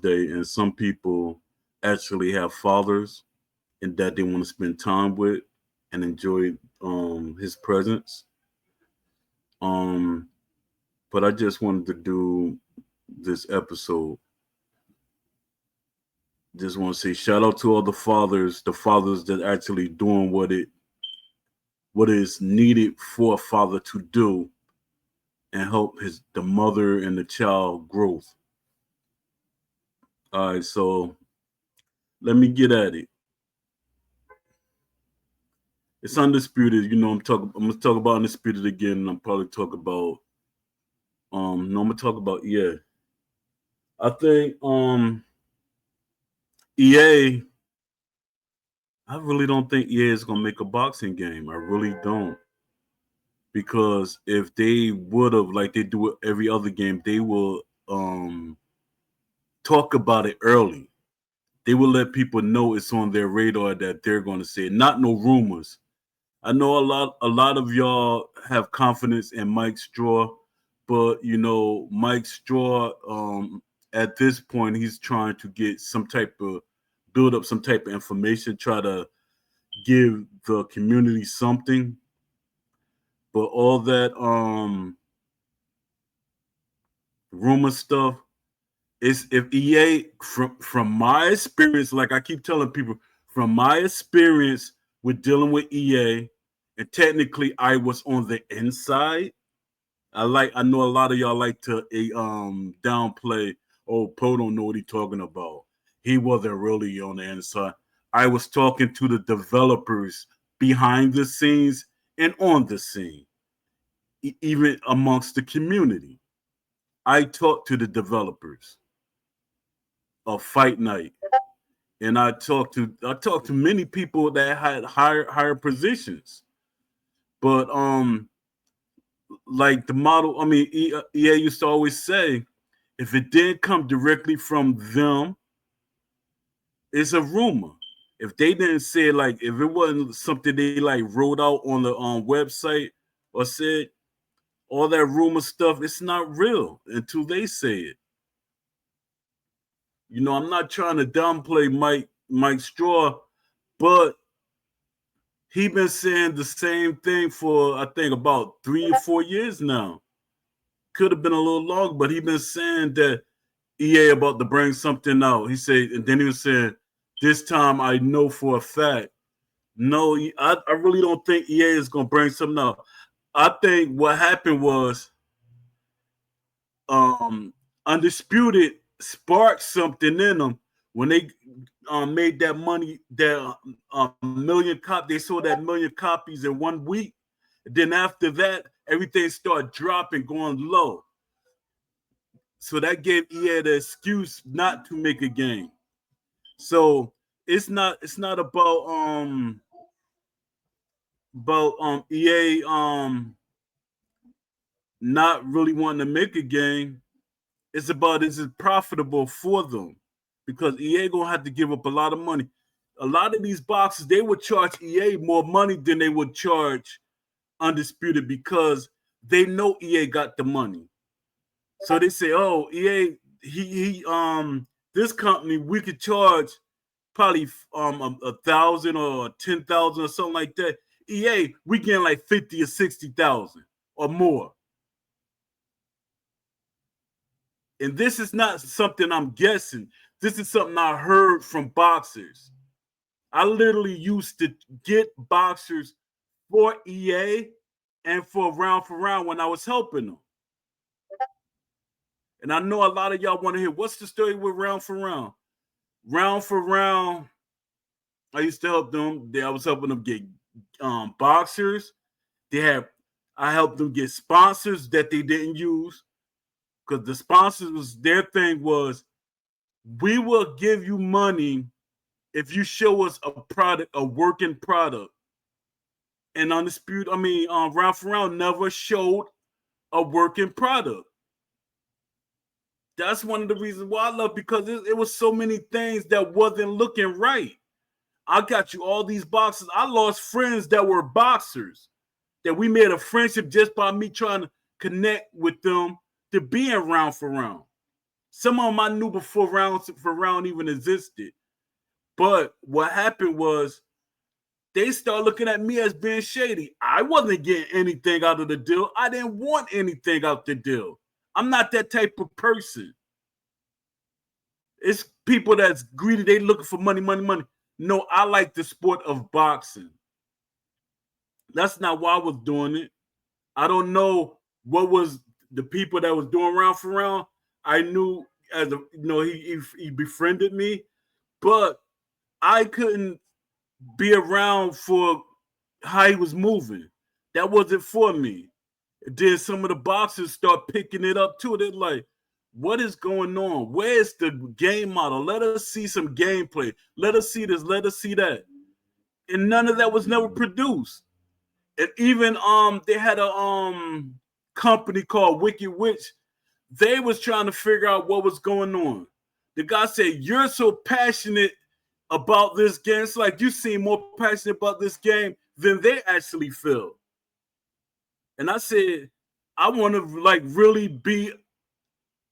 Day, and some people actually have fathers and that they want to spend time with and enjoy his presence. Um, but I just wanted to do this episode. Just want to say shout out to all the fathers that actually doing what is needed for a father to do and help the mother and the child growth. All right, so let me get at it. It's undisputed. I'm gonna talk about undisputed again, and I'm probably talk about no, I'm gonna talk about EA. I think EA. I really don't think EA is gonna make a boxing game. I really don't. Because if they would have, like they do with every other game, they will talk about it early. They will let people know it's on their radar that they're going to say it. Not no rumors. I know a lot of y'all have confidence in Mike Straw, but Mike Straw at this point he's trying to get some type of build up some type of information, try to give the community something. But all that rumor stuff is, if EA, from my experience, like I keep telling people, from my experience with dealing with EA, and technically I was on the inside. I know a lot of y'all like to downplay. Oh, Poe don't know what he's talking about. He wasn't really on the inside. I was talking to the developers behind the scenes and on the scene, even amongst the community. I talked to the developers of Fight Night, and I talked to many people that had higher positions. But like the model, I mean, EA used to always say, if it didn't come directly from them, it's a rumor. If they didn't say, like, if it wasn't something they like wrote out on the website or said, all that rumor stuff, it's not real until they say it. I'm not trying to downplay Mike Straw, but he been saying the same thing for, I think, about 3 or 4 years now. Could have been a little long, but he been saying that EA about to bring something out. He said, and then he was saying, this time I know for a fact. No, I really don't think EA is gonna bring something out. I think what happened was Undisputed sparked something in them when they made that money, that million cop. They sold that million copies in 1 week. Then after that, everything started dropping, going low. So that gave EA the excuse not to make a game. So it's not about EA not really wanting to make a game. It's about, is it profitable for them? Because EA gonna have to give up a lot of money. A lot of these boxes, they would charge EA more money than they would charge Undisputed, because they know EA got the money. So they say, oh, EA, this company, we could charge probably 1,000 or 10,000 or something like that. EA, we getting like 50 or 60,000 or more. And this is not something I'm guessing. This is something I heard from boxers. I literally used to get boxers for EA and for round when I was helping them. And I know a lot of y'all want to hear, what's the story with round for round? Round for round, I used to help them. I was helping them get boxers. I helped them get sponsors that they didn't use, because the sponsors was, their thing was, we will give you money if you show us a product, a working product. And round for round never showed a working product. That's one of the reasons why I love, because it was so many things that wasn't looking right. I got you all these boxes. I lost friends that were boxers, that we made a friendship just by me trying to connect with them to be in round for round. Some of them I knew before round even existed. But what happened was they started looking at me as being shady. I wasn't getting anything out of the deal. I didn't want anything out the deal. I'm not that type of person. It's people that's greedy. They looking for money, money, money. No, I like the sport of boxing. That's not why I was doing it. I don't know what was the people that was doing round for round. I knew as a he befriended me, but I couldn't be around for how he was moving. That wasn't for me. Then some of the boxers start picking it up too. They're like, what is going on? Where's the game model? Let us see some gameplay. Let us see this. Let us see that. And none of that was never produced. And even they had a company called Wicked Witch. They was trying to figure out what was going on. The guy said, "You're so passionate about this game. It's like you seem more passionate about this game than they actually feel." And I said, I want to like really be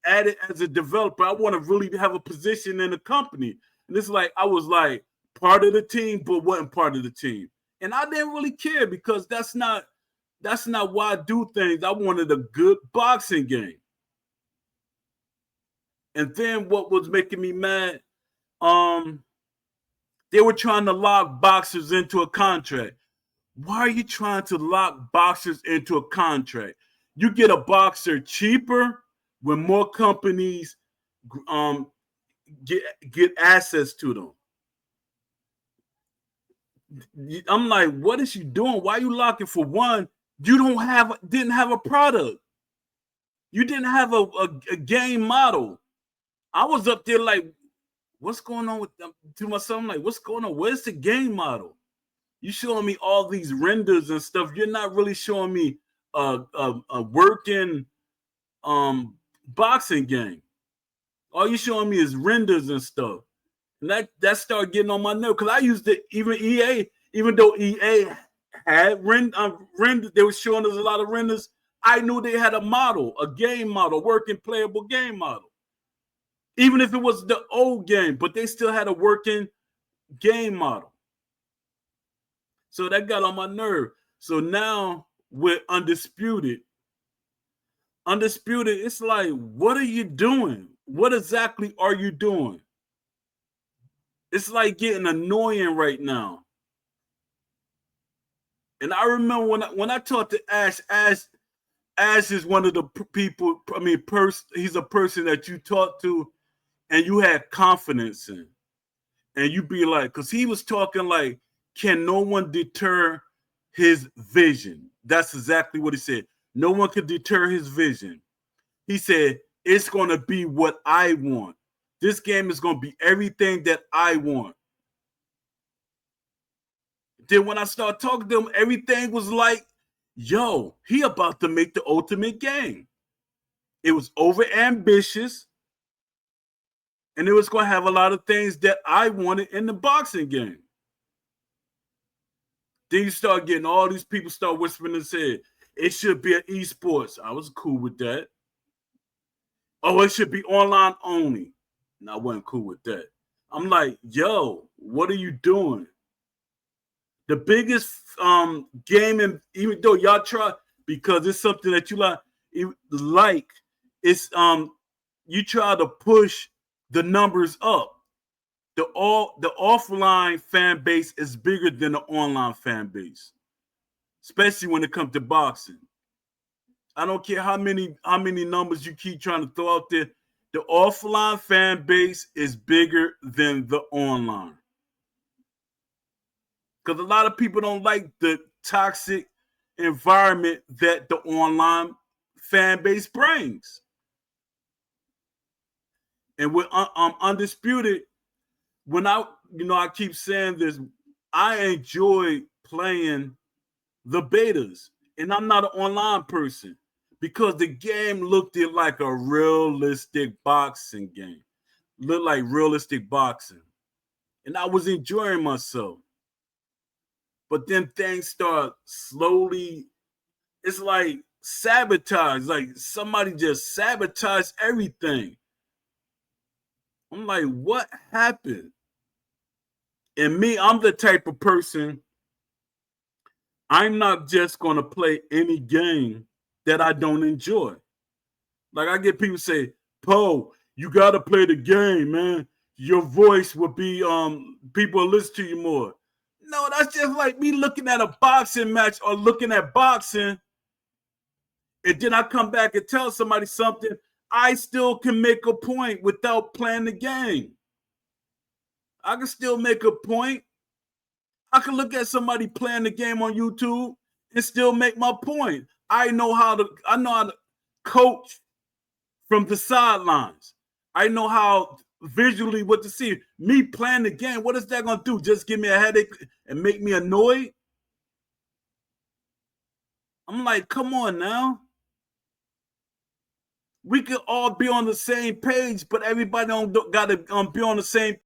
at it as a developer. I want to really have a position in the company. And it's like I was like part of the team, but wasn't part of the team. And I didn't really care because that's not why I do things. I wanted a good boxing game. And then what was making me mad, they were trying to lock boxers into a contract. Why are you trying to lock boxers into a contract? You get a boxer cheaper when more companies um, get access to them. I'm like, what is you doing? Why are you locking for one? You didn't have a product. You didn't have a game model. I was up there like, what's going on with them? To myself, I'm like, what's going on? Where's the game model? You showing me all these renders and stuff. You're not really showing me a working boxing game. All you showing me is renders and stuff. And that started getting on my nerve because I used it, even EA, even though EA had renders, they were showing us a lot of renders. I knew they had a model, a game model, working playable game model. Even if it was the old game, but they still had a working game model. So that got on my nerve. So now with Undisputed, it's like, what are you doing? What exactly are you doing? It's like getting annoying right now. And I remember when I talked to Ash, Ash is one of the people. I mean, he's a person that you talk to and you had confidence in, and you be like, because he was talking like, can no one deter his vision? That's exactly what he said. No one could deter his vision. He said, it's going to be what I want. This game is going to be everything that I want. Then when I started talking to him, everything was like, yo, he about to make the ultimate game. It was over ambitious, and it was going to have a lot of things that I wanted in the boxing game. Then you start getting all these people start whispering and saying, it should be an esports. I was cool with that. Oh, it should be online only. And I wasn't cool with that. I'm like, yo, what are you doing? The biggest gaming, even though y'all try, because it's something that you like, it's you try to push the numbers up. The offline fan base is bigger than the online fan base, especially when it comes to boxing. I don't care how many numbers you keep trying to throw out there. The offline fan base is bigger than the online. Because a lot of people don't like the toxic environment that the online fan base brings. And with Undisputed, when I keep saying this, I enjoy playing the betas, and I'm not an online person because the game looked like a realistic boxing game, looked like realistic boxing, and I was enjoying myself. But then things start slowly. It's like sabotage. Like somebody just sabotaged everything. I'm like, what happened? And me, I'm the type of person, I'm not just going to play any game that I don't enjoy. Like I get people say, Poe, you got to play the game, man. Your voice will be, people will listen to you more. No, that's just like me looking at a boxing match or looking at boxing, and then I come back and tell somebody something. I still can make a point without playing the game. I can still make a point. I can look at somebody playing the game on YouTube and still make my point. I know how to coach from the sidelines. I know how visually what to see. Me playing the game, what is that gonna do? Just give me a headache and make me annoyed? I'm like, come on now. We could all be on the same page, but everybody don't gotta be on the same